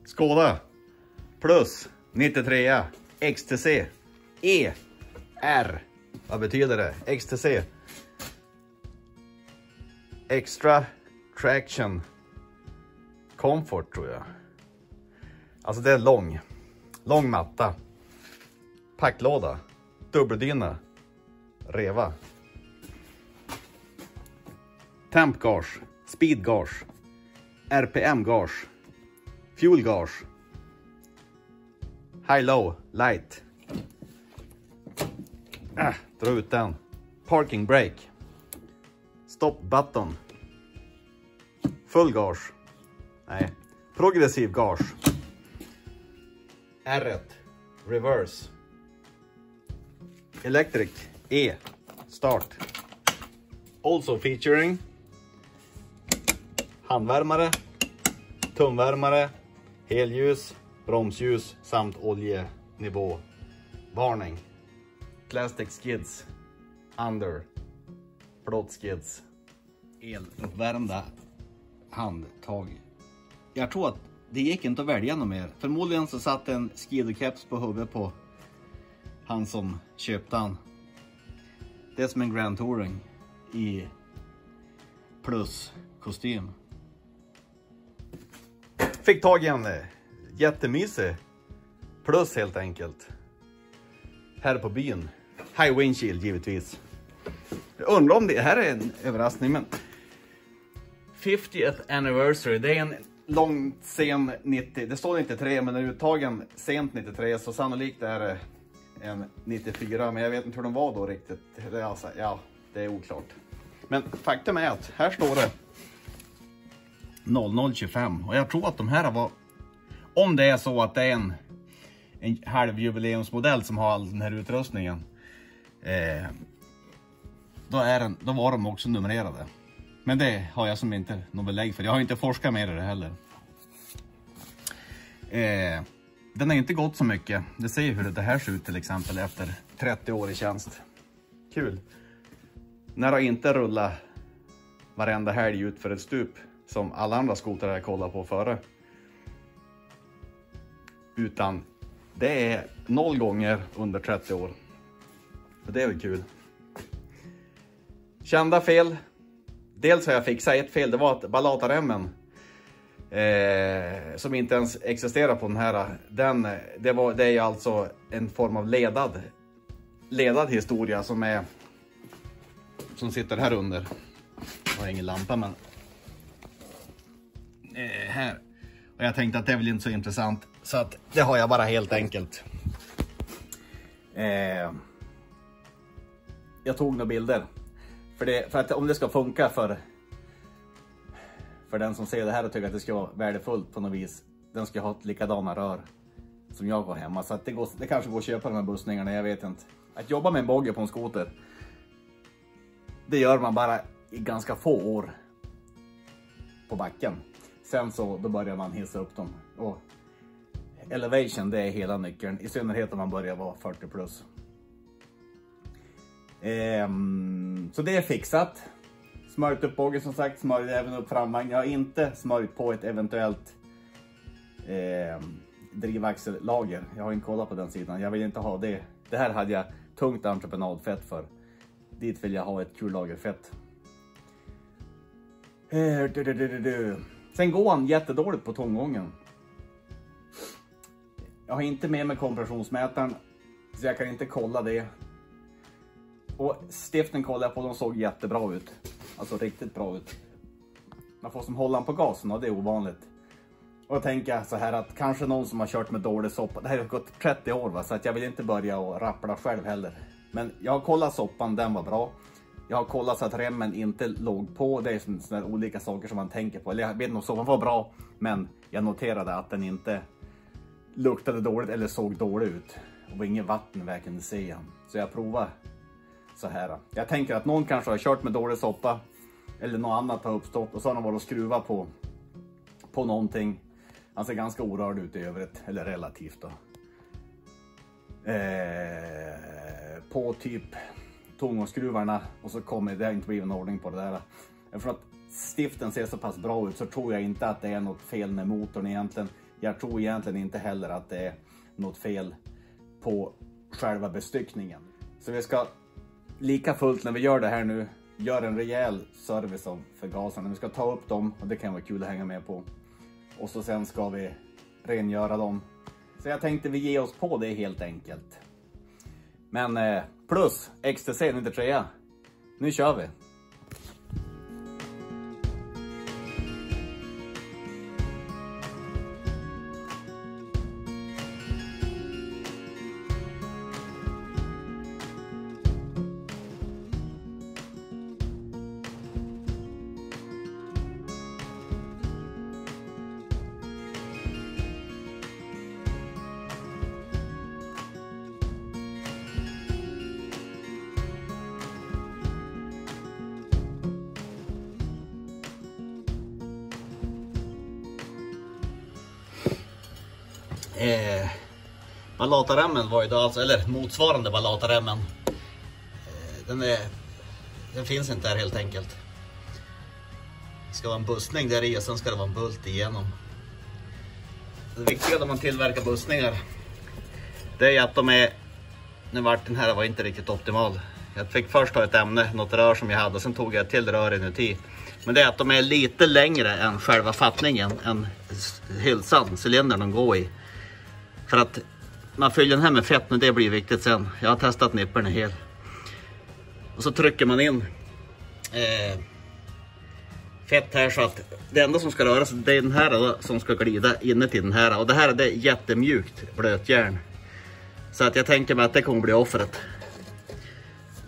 Skoda plus 93 XTC ER. Vad betyder det? XTC Extra Traction Comfort tror jag. Alltså det är lång matta. Packlåda. Dubbeldyna. Reva. Temp gauge. Speed gauge. RPM gauge. Fuel gauge. High low. Light. Dra ut den. Parking brake. Stop button. Full gauge. Nej. Progressiv gauge. R1. Reverse. Electric. E. Start. Also featuring handvärmare, tumvärmare, helljus, bromsljus samt oljenivå. Varning. Plastic skids. Under. Plåt skids. Eluppvärmda handtag. Jag tror att det gick inte att välja något mer. Förmodligen så satt en skidokeps på huvudet på han som köpte han. Det är som en Grand Touring i plus kostym. Fick tag i en jättemysig plus helt enkelt. Här på byn. High windshield givetvis. Jag undrar om det här är en överraskning, men 50th anniversary, det är en långt sen 90, det står 93 men den är uttagen sent 93 så sannolikt är det en 94, men jag vet inte hur de var då riktigt. Det är alltså, ja, det är oklart. Men faktum är att här står det 0025 och jag tror att de här var, om det är så att det är en halvjubileumsmodell som har all den här utrustningen, då var de också numrerade. Men det har jag som inte någon belägg för. Jag har inte forskat med det heller. Den har inte gått så mycket. Det ser hur det här ser ut till exempel efter 30 år i tjänst. Kul. När har inte rullat varenda helg ut för ett stup som alla andra skotrar jag kollar på före. Utan det är 0 gånger under 30 år. Och det är väl kul. Kända fel. Dels har jag fixat ett fel. Det var att ballataremmen som inte ens existerar på den här. Det är alltså en form av ledad historia som sitter här under. Jag har ingen lampa men här. Och jag tänkte att det är väl inte så intressant. Så att det har jag bara helt enkelt. Jag tog några bilder. För att om det ska funka för den som ser det här och tycker att det ska vara värdefullt på något vis. Den ska ha ett likadana rör som jag har hemma. Så att det kanske går att köpa de här bussningarna, jag vet inte. Att jobba med en bogey på en skoter, det gör man bara i ganska få år på backen. Sen så då börjar man hissa upp dem. Och elevation, det är hela nyckeln. I synnerhet om man börjar vara 40 plus. Så det är fixat. Smörjt upp bogey som sagt. Smörjt även upp framvagn. Jag har inte smörjt på ett eventuellt drivaxellager. Jag har inte kollat på den sidan. Jag vill inte ha det. Det här hade jag tungt entreprenadfett för. Dit vill jag ha ett kullagerfett. Sen går han jättedåligt på tomgången. Jag har inte med mig kompressionsmätaren, så jag kan inte kolla det. Och stiften kollade jag på, de såg jättebra ut. Alltså riktigt bra ut. Man får som hålla på gasen och det är ovanligt. Och jag tänker så här att kanske någon som har kört med dålig soppa. Det här har gått 30 år va, så att jag vill inte börja och rappla själv heller. Men jag har kollat soppan, den var bra. Jag har kollat så att remmen inte låg på. Det är sådana olika saker som man tänker på. Eller jag vet nog, soppan var bra. Men jag noterade att den inte luktade dåligt eller såg dålig ut. Och ingen vatten verkligen se igen. Så jag provar så här. Jag tänker att någon kanske har kört med dålig soppa. Eller något annat har uppstått. Och så har de varit och skruvat på någonting. Han ser ganska orörd ut i övrigt. Eller relativt då. På typ tångskruvarna. Och så kommer det inte bli en ordning på det där. För att stiften ser så pass bra ut så tror jag inte att det är något fel med motorn egentligen. jag tror egentligen inte heller att det är något fel på själva bestyckningen. Så vi ska lika fullt när vi gör det här nu, gör en rejäl service av förgasarna. Vi ska ta upp dem och det kan vara kul att hänga med på. Och så sen ska vi rengöra dem. Så jag tänkte vi ger oss på det helt enkelt. Men plus XTC 93. Nu kör vi! Ballataremmen var idag alltså, eller motsvarande ballataremmen. Den finns inte här helt enkelt. Det ska vara en bussning där i och sen ska det vara en bult igenom. Det viktiga när man tillverkar bussningar, det är att de är, nu vart den här var inte riktigt optimal. Jag fick först ta ett ämne, något rör som jag hade, sen tog jag ett till rör inuti. Men det är att de är lite längre än själva fattningen, än hylsan, cylindern de går i. För att man fyller den här med fett, men det blir viktigt sen. Jag har testat nippern hel. Och så trycker man in fett här så att det enda som ska röra sig, det är den här då, som ska glida inne till den här. Och det här är det jättemjukt blötjärn. Så att jag tänker mig att det kommer bli offret.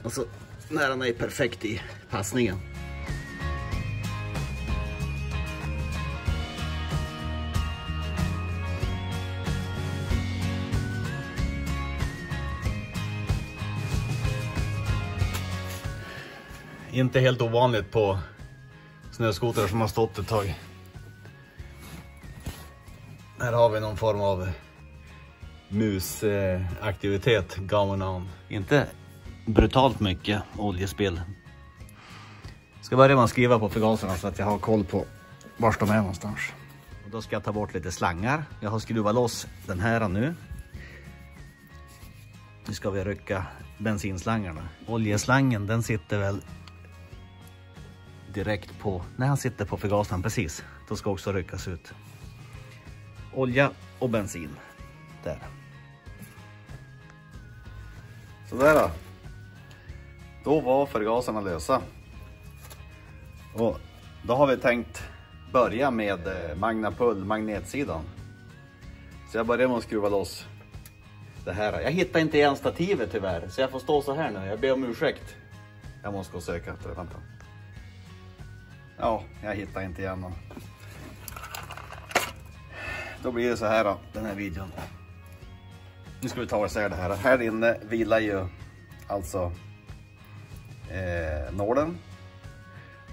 Och så när den är perfekt i passningen. Inte helt ovanligt på snöskotrar som har stått ett tag. Här har vi någon form av musaktivitet going on. Inte brutalt mycket oljespill. Ska börja med att skriva på förgasarna så att jag har koll på var de är någonstans. Och då ska jag ta bort lite slangar. Jag har skruvat loss den här nu. Nu ska vi rycka bensinslangarna. Oljeslangen, den sitter väl direkt på, när han sitter på förgasaren precis, då ska också ryckas ut. Olja och bensin. Där. Så där då var förgasarna lösa. Och då har vi tänkt börja med Magnapull magnetsidan. Så jag börjar med att skruva loss det här. Jag hittar inte igen stativet tyvärr, så jag får stå så här nu. Jag ber om ursäkt. Jag måste gå söka efter det, vänta. Ja, jag hittar inte igen dem. Då blir det så här då, den här videon. Nu ska vi ta isär det här. Här inne vilar ju alltså nålen.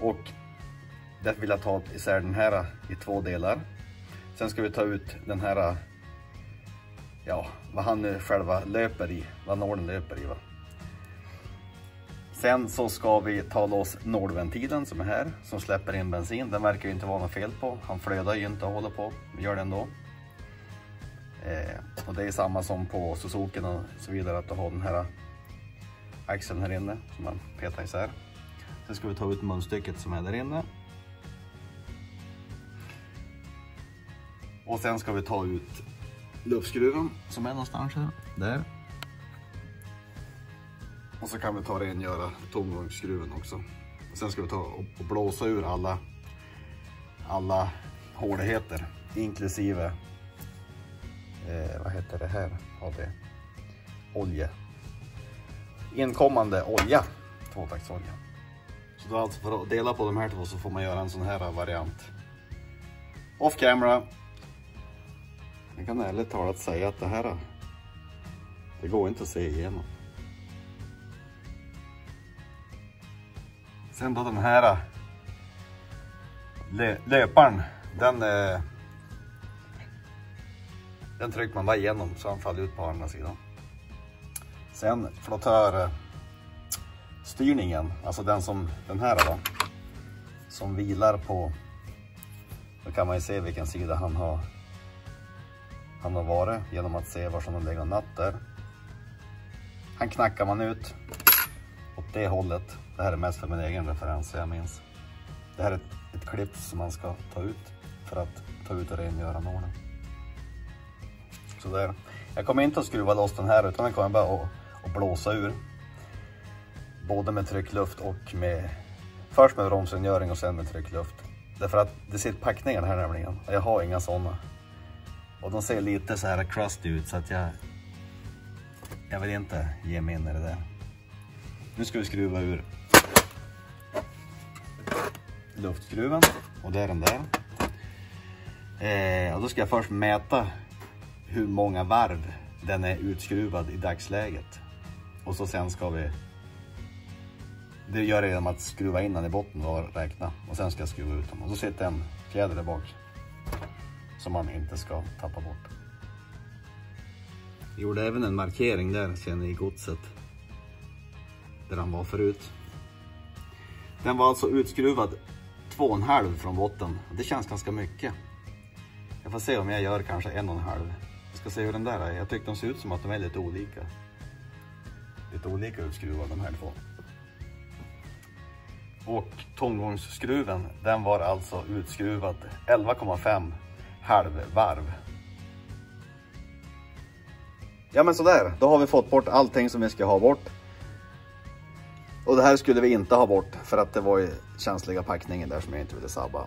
Och därför vill jag ta isär den här i 2 delar. Sen ska vi ta ut den här, ja, vad han nu själva löper i. Vad nålen löper i, va. Sen så ska vi ta loss nålventilen som är här, som släpper in bensin. Den verkar ju inte vara något fel på. Han flödar ju inte och håller på. Vi gör det ändå. Och det är samma som på Suzuki och så vidare, att du har den här axeln här inne som man petar isär. Sen ska vi ta ut munstycket som är där inne. Och sen ska vi ta ut luftskruven som är någonstans här. Där. Och så kan vi ta och rengöra tomgångsskruven också. Och sen ska vi ta och blåsa ur alla håligheter, inklusive vad heter det här? Ja, det olja. Inkommande olja, tvåtaktsolja. Så då alltså för att dela på de här 2 så får man göra en sån här variant. Off camera. Jag kan ärligt talat säga att det här, det går inte att se igenom. Sen då den här löparen, den trycker man bara igenom så han faller ut på andra sidan. Sen flottörstyrningen, alltså den här då, som vilar på, då kan man ju se vilken sida han har han har varit genom att se var som de lägger natt där. Han knackar man ut åt det hållet. Det här är mest för min egen referens, jag minns. Det här är ett klipp som man ska ta ut för att ta ut och rengöra nålen. Så där. Jag kommer inte att skruva loss den här, utan jag kommer bara att blåsa ur. Både med tryckluft och med... Först med bromsrengöring och sen med tryckluft. Därför att det sitter packningar här nämligen. Och jag har inga sådana. Och de ser lite så här crusty ut, så att jag vill inte ge mig in i det där. Nu ska vi skruva ur luftskruven. Och det är den där. Och då ska jag först mäta hur många varv den är utskruvad i dagsläget. Och så sen ska vi... Det gör det genom att skruva in den i botten och räkna. Och sen ska jag skruva ut dem. Och så sitter en fjäder där bak. Som man inte ska tappa bort. Jag gjorde även en markering där, känner i godset. Där han var förut. Den var alltså utskruvad 2,5 från botten. Det känns ganska mycket. Jag får se om jag gör kanske 1,5. Jag ska se hur den där är. Jag tycker de ser ut som att de är lite olika. Lite olika utskruvade de här två. Och tomgångsskruven, den var alltså utskruvad 11,5 halvvarv. Ja men sådär, då har vi fått bort allting som vi ska ha bort. Och det här skulle vi inte ha bort för att det var ju känsliga packningen där som jag inte ville sabba.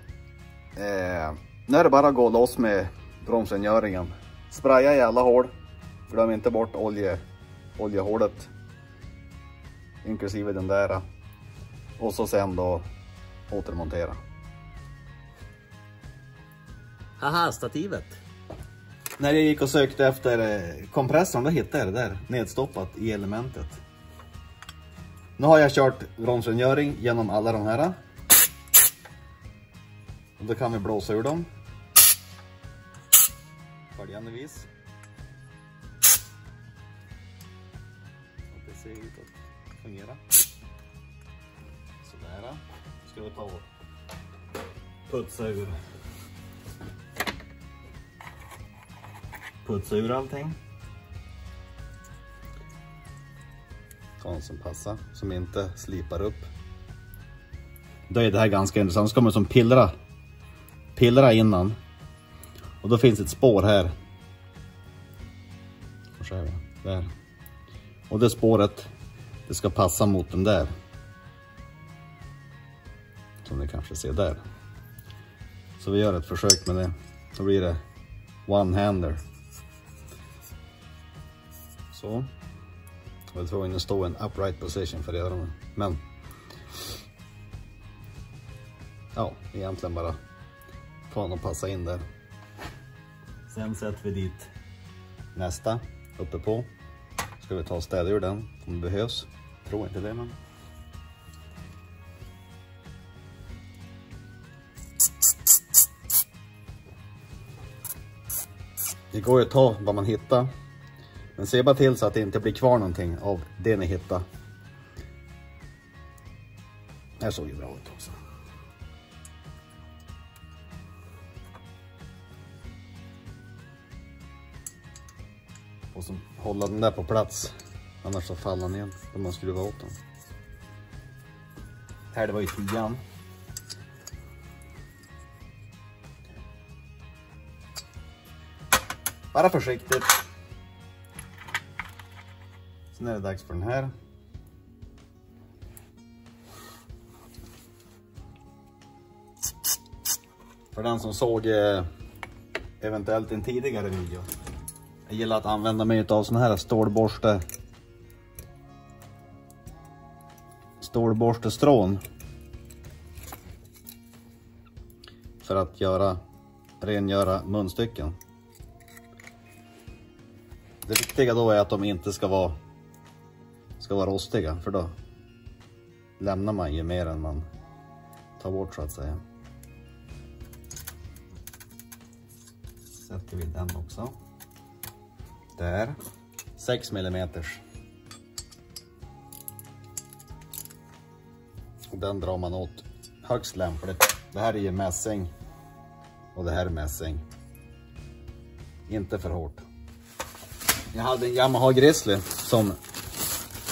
Nu är det bara att gå loss med bromsrengöringen. Spraya i alla hål. Glöm inte bort oljehålet. Inklusive den där. Och så sen då återmontera. Haha, stativet. När jag gick och sökte efter kompressorn, då hittade jag det där nedstoppat i elementet. Nu har jag kört bromsrengöring genom alla de här. Och då kan vi blåsa ur dem. Följande vis. Och det ser ut att fungera. Sådär. Ska vi ta och putsa ur allting. Ta en som passar, som inte slipar upp. Då är det här ganska intressant. Så kommer det som pillra innan. Och då finns ett spår här. Där. Och det spåret, det ska passa mot den där. Som ni kanske ser där. Så vi gör ett försök med det. Så blir det one-hander. Så. Jag tror att det står en upright position för att göra det. Men ja, egentligen bara få den att passa in där. Sen sätter vi dit Nästa uppe på. Ska vi ta och städa ur den om det behövs. Tror inte det, men det går ju att ta vad man hittar. Men se bara till så att det inte blir kvar någonting av det ni hittar. Det här såg ju bra ut också. Och så hålla den där på plats. Annars så faller den igen om man skruvar åt den. Här det var ju 10. Bara försiktigt. Sen är det dags för den här. För den som såg eventuellt en tidigare video. Jag gillar att använda mig av sån här stålborstestrån. För att rengöra munstycken. Det viktiga då är att de inte ska vara rostiga, för då lämnar man ju mer än man tar bort, så att säga. Sätter vi den också. Där. 6 mm. Den drar man åt högst lämpligt. Det här är ju mässing. Och det här är mässing. inte för hårt. Jag hade en Yamaha Grizzly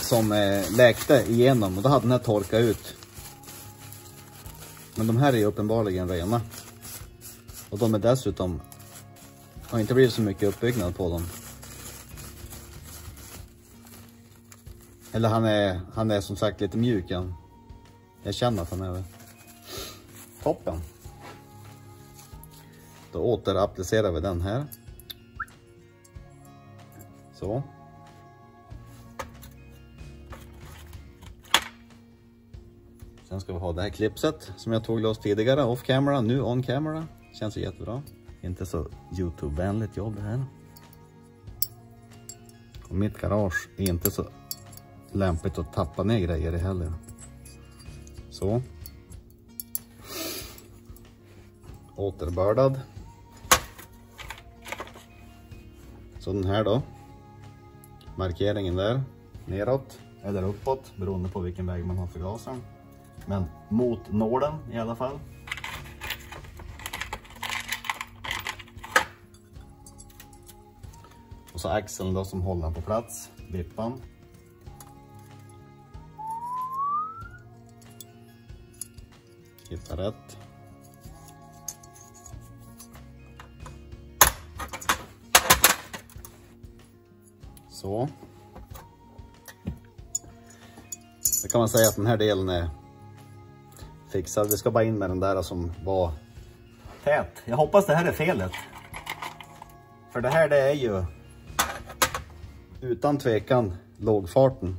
som läkte igenom och då hade den här torkat ut. Men de här är ju uppenbarligen rena. Och de är dessutom, har inte blivit så mycket uppbyggnad på dem. Eller han är som sagt lite mjuk. Jag känner att han är det. Toppen. Då återapplicerar vi den här. Så. Sen ska vi ha det här klipset som jag tog loss tidigare off camera, nu on camera. Känns ju jättebra. Inte så YouTube-vänligt jobb det här. Och mitt garage är inte så lämpligt att tappa ner grejer i heller. Så. Återbördad. Så den här då. Markeringen där. Neråt eller uppåt beroende på vilken väg man har för gasen. Men mot nålen i alla fall. Och så axeln då som håller på plats. Vippan. Hitta rätt. Så. Då kan man säga att den här delen är fixad. Vi ska bara in med den där som var tät. Jag hoppas det här är felet. För det här det är ju utan tvekan lågfarten.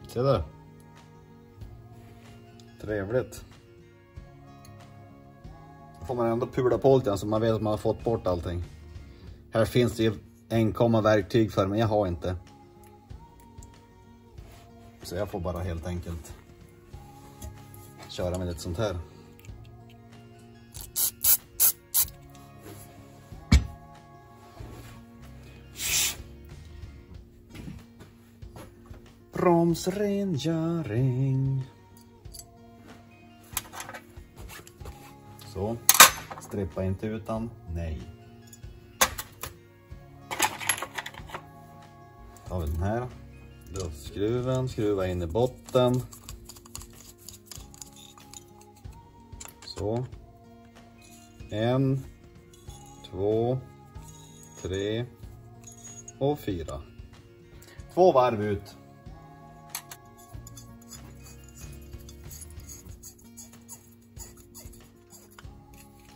Se där. Trevligt. Då får man ändå pula på lite så man vet att man har fått bort allting. Här finns det ju enkomma verktyg för, men jag har inte. Så jag får bara helt enkelt köra med lite sånt här. Bromsrengöring. Så. Strippa inte utan. Nej. Tar vi den här. Luftskruven. Skruva in i botten. Så. 1, 2, 3 och 4. 2 varv ut.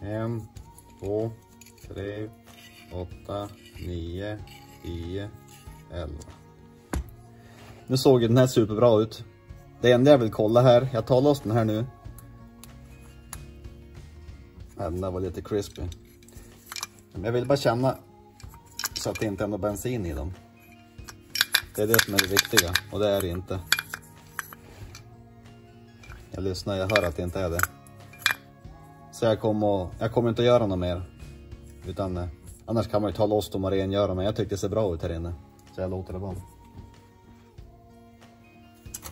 En, 2, 3, 8, 9, 10, 11. Nu såg den här superbra ut. Det enda jag vill kolla här, jag tar loss den här nu. Den där var lite crispy. Men jag vill bara känna så att det inte är någon bensin i dem. Det är det som är det viktiga, och det är det inte. Jag lyssnar, jag hör att det inte är det. Så jag kommer inte att göra något mer. Utan annars kan man ju ta loss dem och rengöra, men jag tycker det ser bra ut här inne. Så jag låter det vara.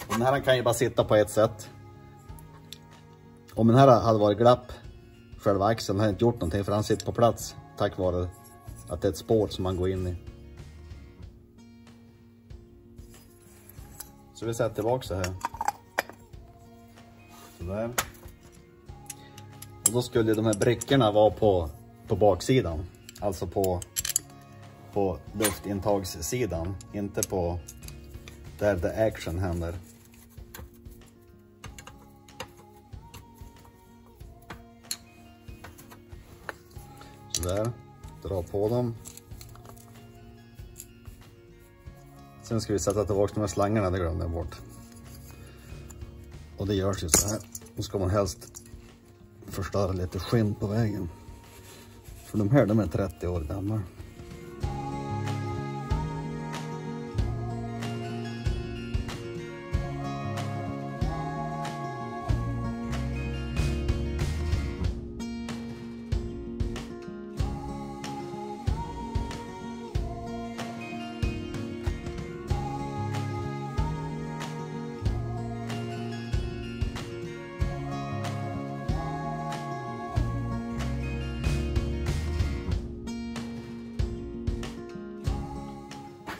Och den här kan ju bara sitta på ett sätt. Om den här hade varit glapp, själva axeln hade inte gjort någonting, för han sitter på plats tack vare att det är ett spår som man går in i. Så vi sätter tillbaka så här. Sådär. Och då skulle de här brickorna vara på baksidan. Alltså på luftintagssidan. Inte på där the action händer. Sådär. Dra på dem. Sen ska vi sätta tillbaka de här slangarna, det glömde jag bort. Och det görs ju så här. Nu ska man helst förstöra lite skinn på vägen. För de här, de är 30 år gamla.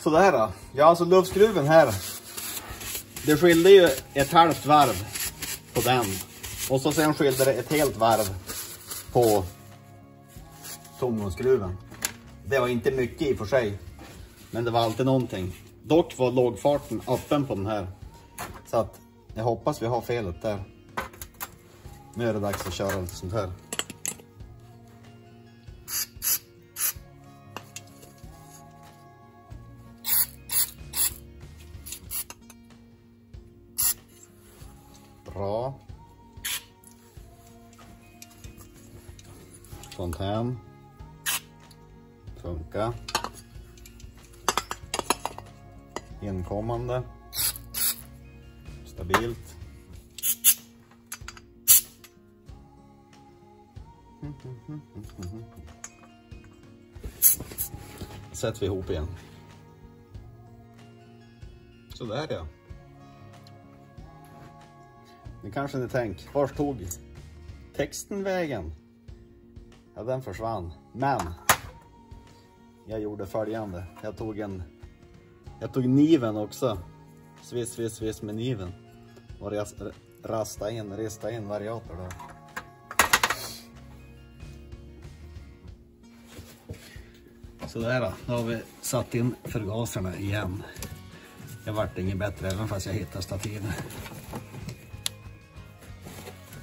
Sådär då. Ja, alltså luftskruven här. Det skilde ju ett halvt varv på den. Och så sen skilde det ett helt varv på tomgångsskruven. Det var inte mycket i och för sig. Men det var alltid någonting. Dock var lågfarten öppen på den här. Så att jag hoppas vi har felet där. Nu är det dags att köra lite sånt här. Bra. Sånt här. Funkar. Inkommande. Stabilt. Sätter vi ihop igen. Så där ja. Nu kanske ni tänker, var tog texten vägen? Ja, den försvann. Men jag gjorde följande. Jag tog niven också. Sviss med niven. Och rista in variator där. Så där då har vi satt in förgaserna igen. Det vart inget bättre även fast jag hittade stativet.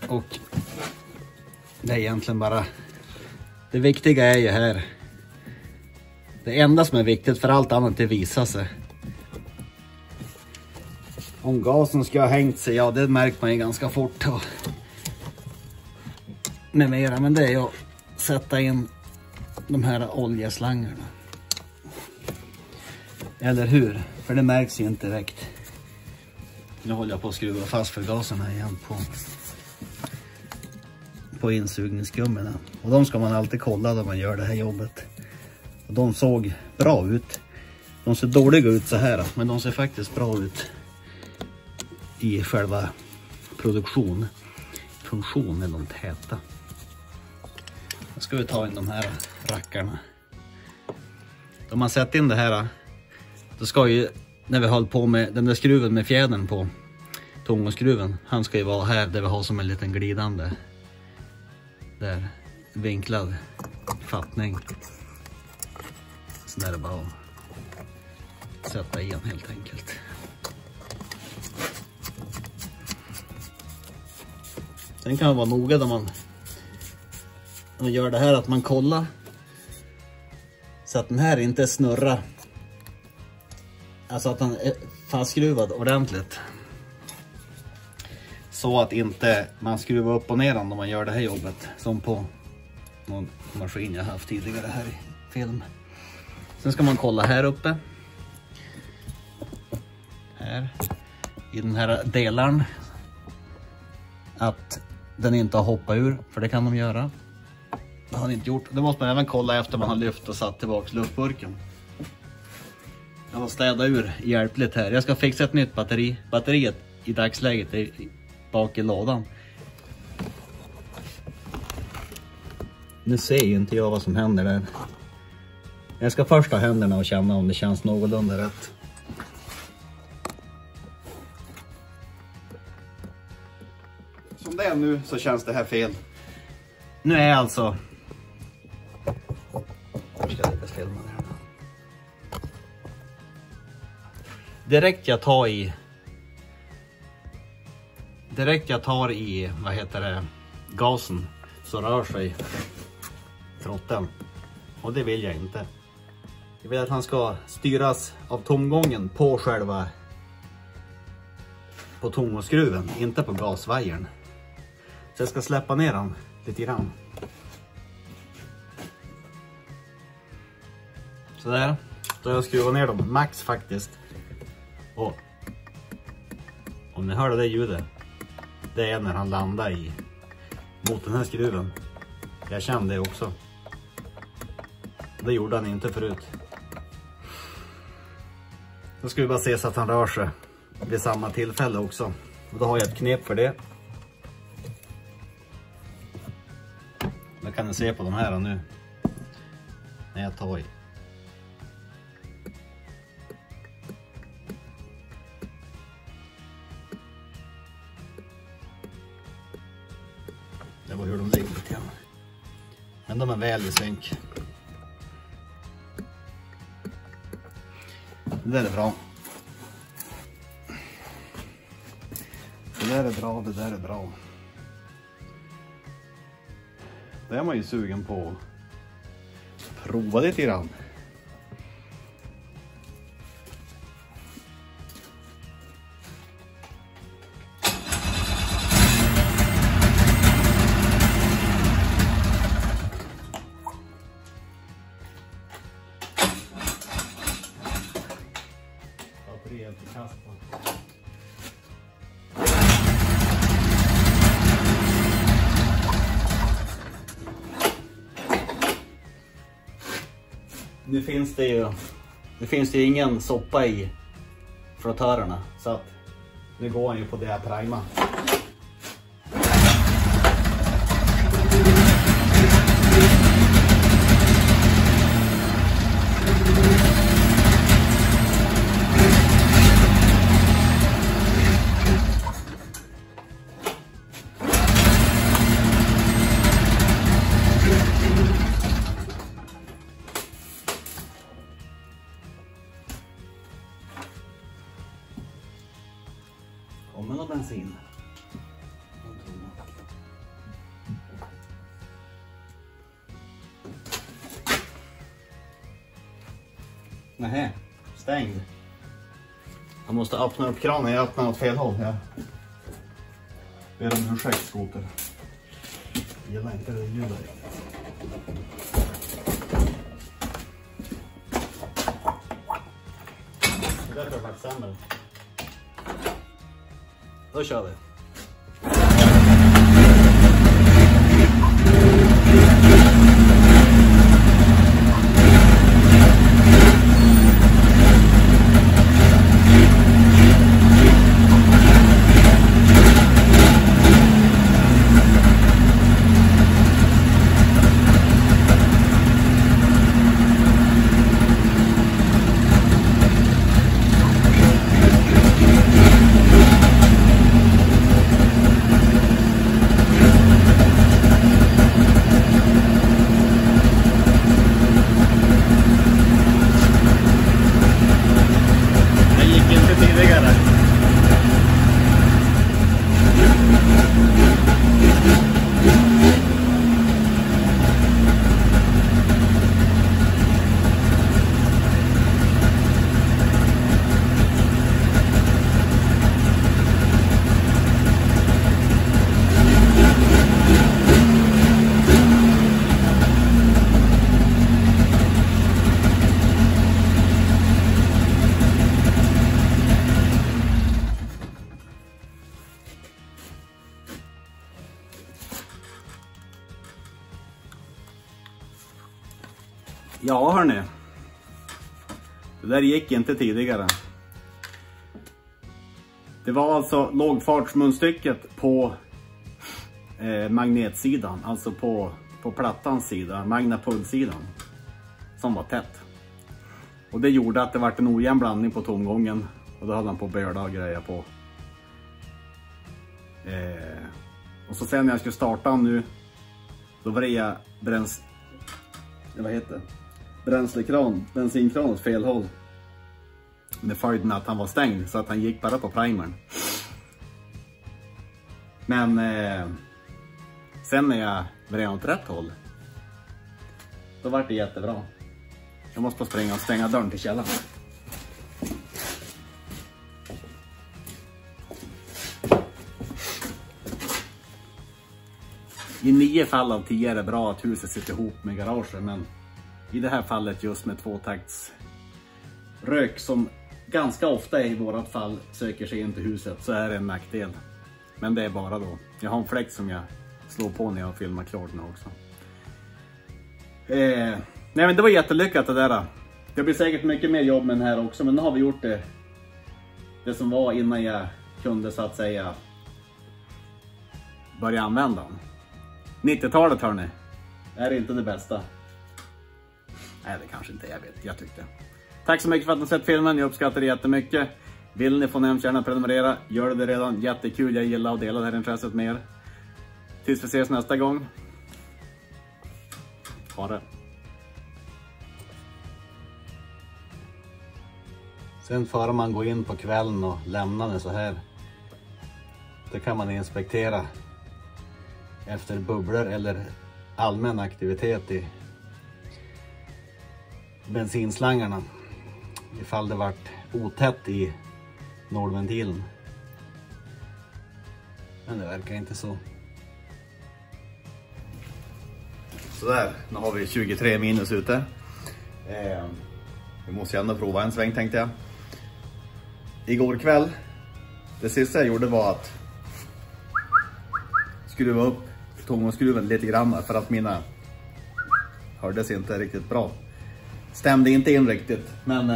Och det är egentligen bara, det viktiga är ju här. Det enda som är viktigt, för allt annat det visar sig. Om gasen ska ha hängt sig, ja det märker man ju ganska fort. Och med mera, men det är ju att sätta in de här oljeslangarna. Eller hur? För det märks ju inte direkt. Nu håller jag på att skruva fast förgaserna igen på insugningsgummorna. Och de ska man alltid kolla när man gör det här jobbet. Och de såg bra ut. De ser dåliga ut så här, men de ser faktiskt bra ut i själva funktionen är de täta. Nu ska vi ta in de här rackarna. Om man sätter in det här, då ska ju, när vi håller på med den där skruven med fjädern på tomgångsskruven, han ska ju vara här där vi har som en liten glidande där vinklad fattning. Så där är det bara att sätta igen helt enkelt. Sen kan det vara noga då man gör det här att man kollar så att den här inte snurrar. Alltså att den är fastskruvad ordentligt. Så att inte man skruvar upp och ner om man gör det här jobbet. Som på någon maskin jag haft tidigare här i film. Sen ska man kolla här uppe. Här. I den här delaren. Att den inte har hoppat ur. För det kan de göra. Det har den inte gjort. Det måste man även kolla efter man har lyft och satt tillbaka luftburken. Jag har städat ur hjälpligt här. Jag ska fixa ett nytt batteri. Batteriet i dagsläget är bak i lådan. Nu ser ju inte jag vad som händer där. Jag ska först ha händerna och känna om det känns någorlunda rätt. Som det är nu så känns det här fel. Nu är alltså... Jag ska lyckas filma det här. Direkt jag tar i vad heter det, gasen, så rör sig trotteln. Och det vill jag inte. Jag vill att han ska styras av tomgången på själva på tomgångsskruven, inte på gasvajern. Så jag ska släppa ner den lite grann. Sådär. Då har jag skruvat ner dem max faktiskt. Och om ni hörde det ljudet, det är när han landar mot den här skruven. Jag kände det också. Det gjorde han inte förut. Då ska vi bara se så att han rör sig vid samma tillfälle också. Och då har jag ett knep för det. Det kan ni se på de här nu. När jag tar i. Det var hur de ligger lite grann. Men de är väl i synk. Det där är bra. Det där är bra, det där är bra. Det är man ju sugen på att prova lite grann. Nu finns det ju ingen soppa i flottörerna, så att nu går han ju på det här prima. Kommer någon bensin? Nähä, stängd. Jag måste öppna upp kranen, jag öppnar åt fel håll. Jag ber om ursäkt, skoter. Jag gillar inte det ljudet riktigt. Det där tror jag faktiskt sämre. Då kör vi. Ja hörni, det där gick inte tidigare. Det var alltså lågfartsmunstycket på magnetsidan, alltså på plattans sida, magnapulsidan, som var tätt. Och det gjorde att det var en ojämn blandning på tomgången, och då hade han på börda och grejer på. Och så sen när jag skulle starta nu, då var det bensinkran åt fel håll. Med följden att han var stängd, så att han gick bara på primern. Men sen när jag vred åt rätt håll, då var det jättebra. Jag måste springa och stänga dörren till källaren. I 9 fall av 10 är det bra att huset sitter ihop med garaget, men i det här fallet just med tvåtakts rök som ganska ofta i vårat fall söker sig in till huset, så är det en nackdel. Men det är bara då. Jag har en fläkt som jag slår på när jag filmar klart nu också. Nej men det var jättelyckat det där. Det blir säkert mycket mer jobb med den här också, men nu har vi gjort det som var innan jag kunde så att säga börja använda den. 90-talet hörni, är inte det bästa. Nej det kanske inte, jag tyckte. Tack så mycket för att ni har sett filmen, jag uppskattar det jättemycket. Vill ni få nämnt gärna prenumerera, gör det redan, jättekul, jag gillar att dela det här intresset med er. Tills vi ses nästa gång. Ha det. Sen före man går in på kvällen och lämnar den så här. Det kan man inspektera efter bubblor eller allmän aktivitet i bensinslangarna. Ifall det vart otätt i nålventilen. Men det verkar inte så. Sådär, nu har vi 23 minus ute. Vi måste ju ändå prova en sväng tänkte jag. Igår kväll, det sista jag gjorde var att skruva upp tångskruven lite grann för att mina hördes inte riktigt bra. Stämde inte in riktigt, men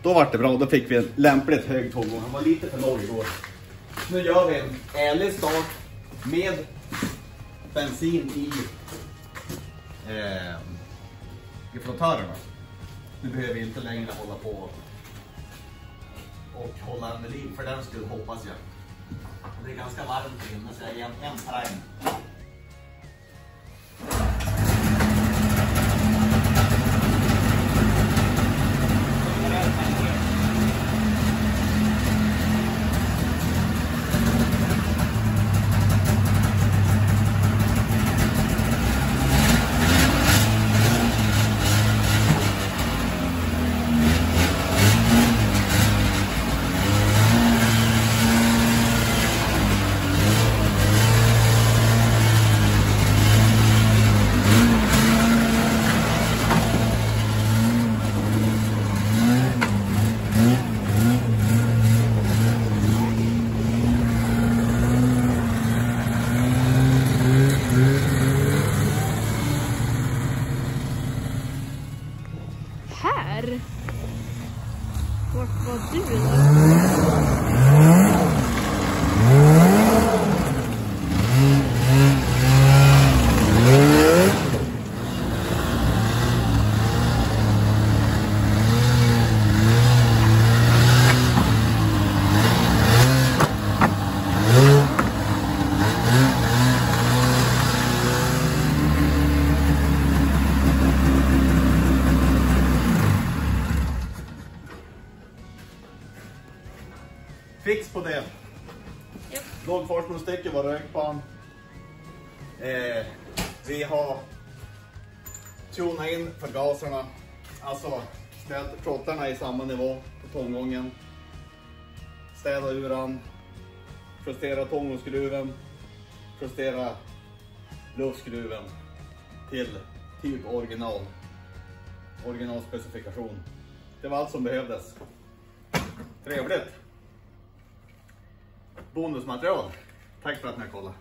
då var det bra. Då fick vi en lämpligt hög tånggång. Han var lite för låg igår. Nu gör vi en ärlig start med bensin i flottörerna. Nu behöver vi inte längre hålla på och hålla med liv för den skulle hoppas jag. Det är ganska varmt inne så jag ger en prime. Här? Vart var du då? Fix på det. Yep. Lågforsmålstycke var rökban. Vi har tunat in förgasarna. Alltså ställt trottarna i samma nivå på tånggången. Städa uran. Justera tångskruven. Justera luftskruven till typ originalspecifikation. Det var allt som behövdes. Trevligt. Bonusmaterial. Tack för att ni har kollat.